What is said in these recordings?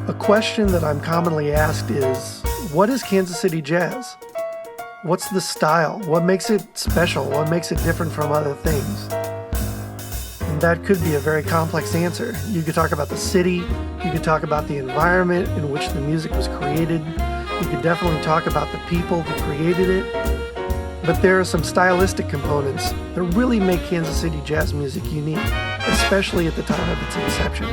A question that I'm commonly asked is, what is Kansas City jazz? What's the style? What makes it special? What makes it different from other things? And that could be a very complex answer. You could talk about the city, you could talk about the environment in which the music was created, you could definitely talk about the people who created it, but there are some stylistic components that really make Kansas City jazz music unique, especially at the time of its inception.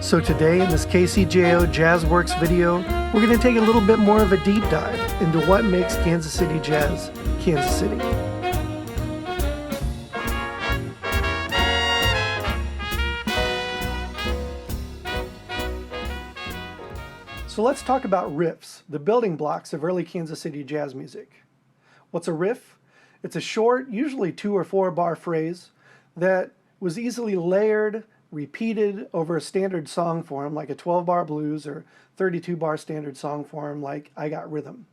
So today in this KCJO JazzWorks video, we're going to take a little bit more of a deep dive into what makes Kansas City jazz, Kansas City. So let's talk about riffs, the building blocks of early Kansas City jazz music. What's a riff? It's a short, usually 2 or 4 bar phrase that was easily layered, repeated over a standard song form like a 12-bar blues or 32-bar standard song form like I Got Rhythm.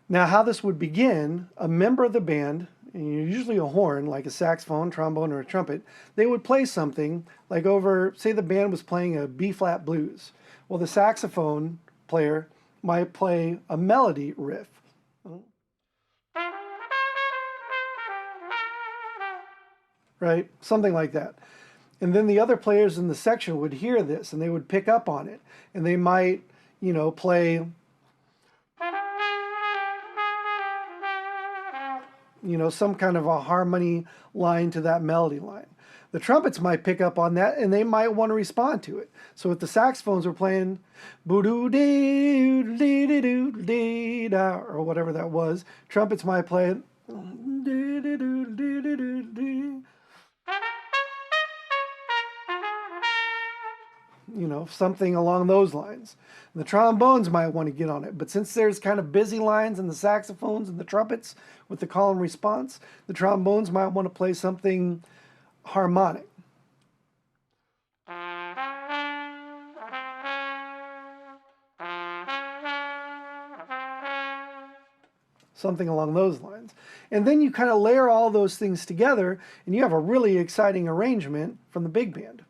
Now how this would begin, a member of the band, and usually a horn like a saxophone, trombone, or a trumpet, they would play something like over, say the band was playing a B-flat blues. Well, the saxophone player might play a melody riff. Right? Something like that. And then the other players in the section would hear this and they would pick up on it. And they might, play, some kind of a harmony line to that melody line. The trumpets might pick up on that and they might want to respond to it. So if the saxophones were playing boo-doo-dee-doo-dee-doo-dee-da, or whatever that was, trumpets might play something along those lines. The trombones might want to get on it, but since there's kind of busy lines in the saxophones and the trumpets with the call and response, the trombones might want to play something harmonic. Something along those lines. And then you kind of layer all those things together and you have a really exciting arrangement from the big band.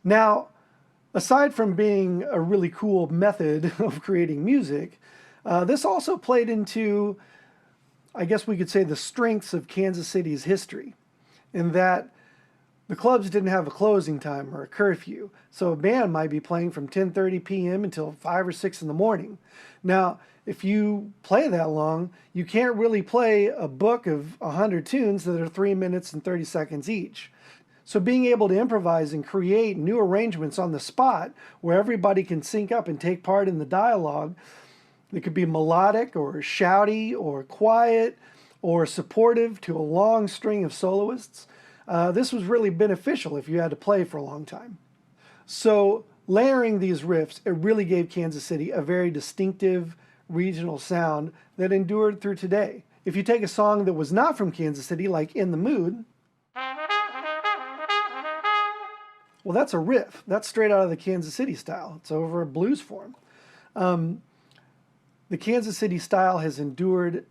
Now, aside from being a really cool method of creating music, this also played into, I guess we could say, the strengths of Kansas City's history, in that the clubs didn't have a closing time or a curfew, so a band might be playing from 10:30 p.m. until 5 or 6 in the morning. Now, if you play that long, you can't really play a book of 100 tunes that are 3 minutes and 30 seconds each. So being able to improvise and create new arrangements on the spot where everybody can sync up and take part in the dialogue, it could be melodic or shouty or quiet or supportive to a long string of soloists. This was really beneficial if you had to play for a long time. So layering these riffs, it really gave Kansas City a very distinctive regional sound that endured through today. If you take a song that was not from Kansas City, like In the Mood, well, that's a riff. That's straight out of the Kansas City style. It's over a blues form. The Kansas City style has endured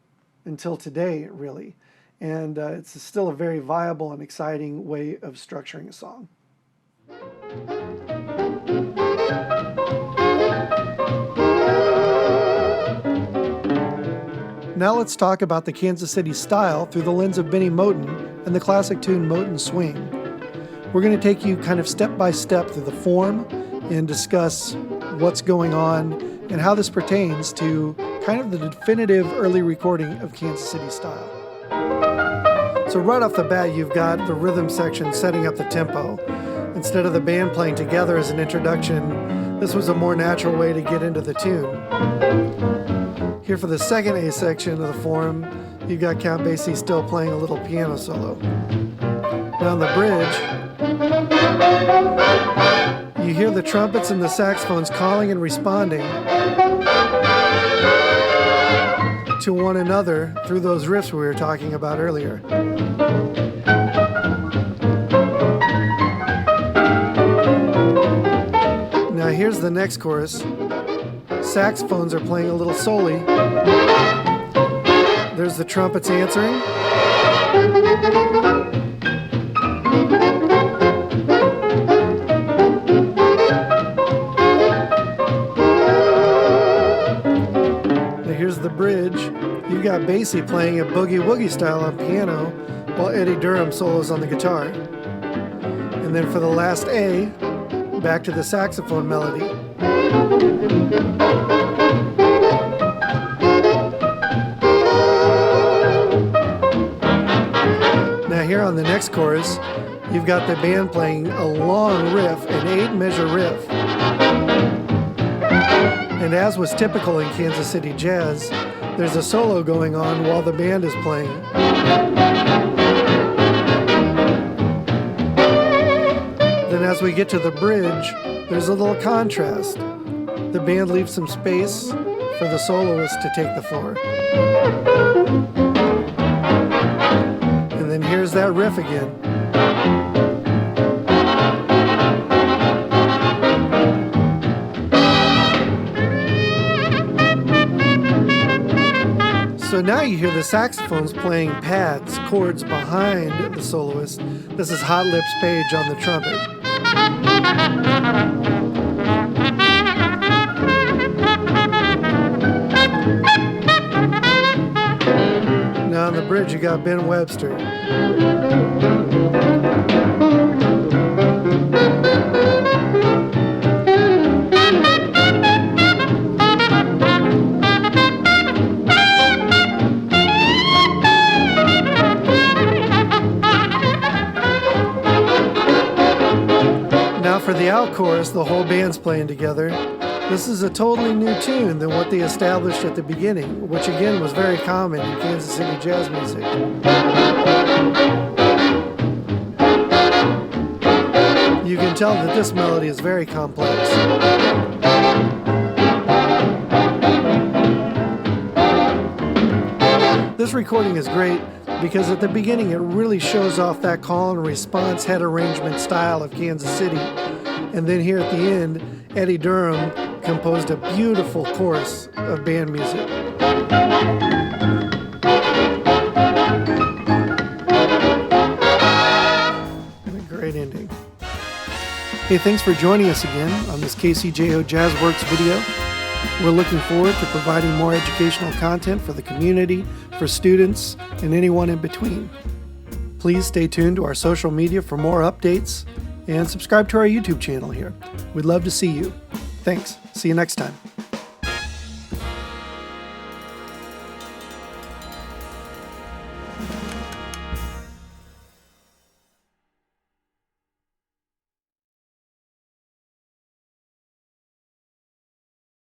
until today, really. And it's still a very viable and exciting way of structuring a song. Now let's talk about the Kansas City style through the lens of Benny Moten and the classic tune Moten Swing. We're going to take you kind of step by step through the form and discuss what's going on and how this pertains to kind of the definitive early recording of Kansas City style. So right off the bat, you've got the rhythm section setting up the tempo. Instead of the band playing together as an introduction, this was a more natural way to get into the tune. Here for the second A section of the form, you've got Count Basie still playing a little piano solo. Down the bridge, you hear the trumpets and the saxophones calling and responding. to one another through those riffs we were talking about earlier. Now here's the next chorus. Saxophones are playing a little soli. There's the trumpets answering. Here's the bridge. You've got Basie playing a boogie-woogie style on piano while Eddie Durham solos on the guitar. And then for the last A, back to the saxophone melody. Now here on the next chorus, you've got the band playing a long riff, an 8-measure riff. And as was typical in Kansas City jazz, there's a solo going on while the band is playing. Then as we get to the bridge, there's a little contrast. The band leaves some space for the soloist to take the floor. And then here's that riff again. So now you hear the saxophones playing pads, chords behind the soloist. This is Hot Lips Page on the trumpet. Now on the bridge you got Ben Webster. For the out chorus, the whole band's playing together. This is a totally new tune than what they established at the beginning, which again was very common in Kansas City jazz music. You can tell that this melody is very complex. This recording is great because at the beginning it really shows off that call and response head arrangement style of Kansas City. And then here at the end, Eddie Durham composed a beautiful chorus of band music. And a great ending. Hey, thanks for joining us again on this KCJO Jazz Works video. We're looking forward to providing more educational content for the community, for students, and anyone in between. Please stay tuned to our social media for more updates and subscribe to our YouTube channel here. We'd love to see you. Thanks. See you next time.